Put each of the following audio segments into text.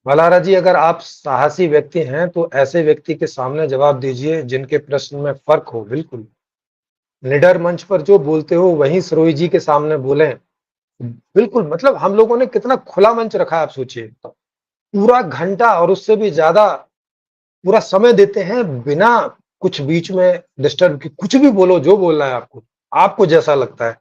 मल्हारा जी, अगर आप साहसी व्यक्ति हैं, तो ऐसे व्यक्ति के सामने जवाब दीजिए जिनके प्रश्न में फ़र्क हो, बिल्कुल। निडर मंच पर जो बोलते हो, वहीं सरोज जी के सामने बोलें। बिल्कुल, मतलब हम लोगों ने कितना खुला मंच रखा है, आप सोचिए। पूरा घंटा और उससे भी ज़्यादा पूरा समय देते हैं, बिना कुछ बीच में डिस्टर्ब के, कुछ भी बोलो, जो बोलना है आपको, आपको जैसा लगता है।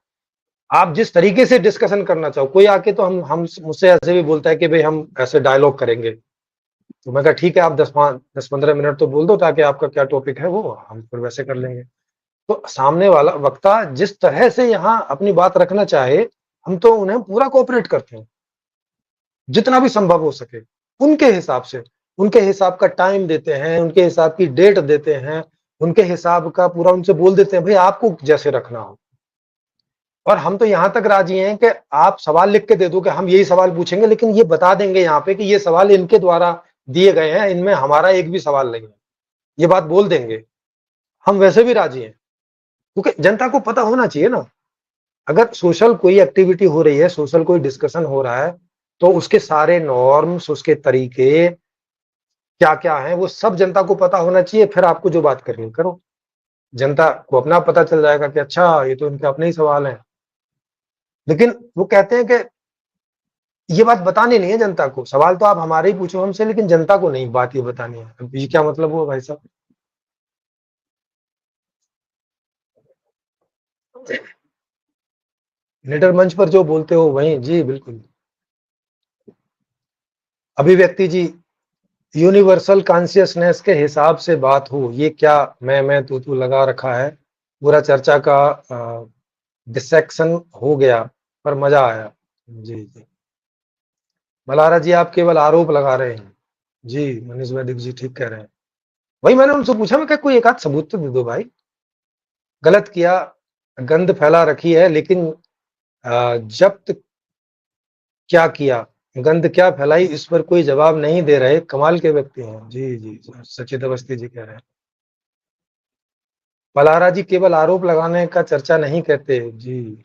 आप जिस तरीके से डिस्कशन करना चाहो, कोई आके तो हम मुझसे ऐसे भी बोलता है कि भई हम ऐसे डायलॉग करेंगे। तो मैं कहा ठीक है, आप 10-15 मिनट तो बोल दो, ताकि आपका क्या टॉपिक है वो हम फिर वैसे कर लेंगे। तो सामने वाला वक्ता जिस तरह से यहाँ अपनी बात रखना चाहे, हम तो उन्हें पूरा कोऑपरेट करते हैं, जितना भी संभव हो सके, उनके हिसाब से। उनके हिसाब का टाइम देते हैं, उनके हिसाब की डेट देते हैं, उनके हिसाब का पूरा उनसे बोल देते हैं, भई आपको जैसे रखना हो। और हम तो यहाँ तक राज़ी हैं कि आप सवाल लिख के दे दो कि हम यही सवाल पूछेंगे, लेकिन ये बता देंगे यहाँ पे कि ये सवाल इनके द्वारा दिए गए हैं, इनमें हमारा एक भी सवाल नहीं है। ये बात बोल देंगे। हम वैसे भी राज़ी हैं, क्योंकि जनता को पता होना चाहिए ना। अगर सोशल कोई एक्टिविटी हो रही है, सोशल कोई डिस्कशन हो रहा है, तो उसके सारे नॉर्म्स, उसके तरीके क्या-क्या हैं, वो सब जनता को पता होना चाहिए, फिर आपको जो बात करनी करो। जनता को अपना पता चल जाएगा कि अच्छा, ये तो इनके अपने ही सवाल हैं। लेकिन वो कहते हैं कि ये बात बतानी नहीं है जनता को, सवाल तो आप हमारे ही पूछो हमसे, लेकिन जनता को नहीं बात ये बतानी है। अब ये क्या मतलब हुआ भाई साहब? निडर मंच पर जो बोलते हो वहीं जी, बिल्कुल। अभिव्यक्ति जी, यूनिवर्सल कॉन्शियसनेस के हिसाब से बात हो, ये क्या मैं, तू लगा रखा है। पूरा चर्चा का डिसेक्शन हो गया, पर मजा आया। जी, जी। मल्हारा जी, आप केवल आरोप लगा रहे हैं। जी, मनीष वैदिक जी ठीक कह रहे हैं। वही मैंने उनसे पूछा, मैं कहा कोई एक आध सबूत तो दे दो भाई। गलत किया, गंद फैला रखी है, लेकिन जब्त क्या किया, गंद क्या फैलाई, इस पर कोई जवाब नहीं दे रहे, कमाल के व्यक्ति हैं। जी, जी, सचित अवस्थी जी कह रहे हैं। मल्हारा जी केवल आरोप लगाने का चर्चा नहीं कहते। जी।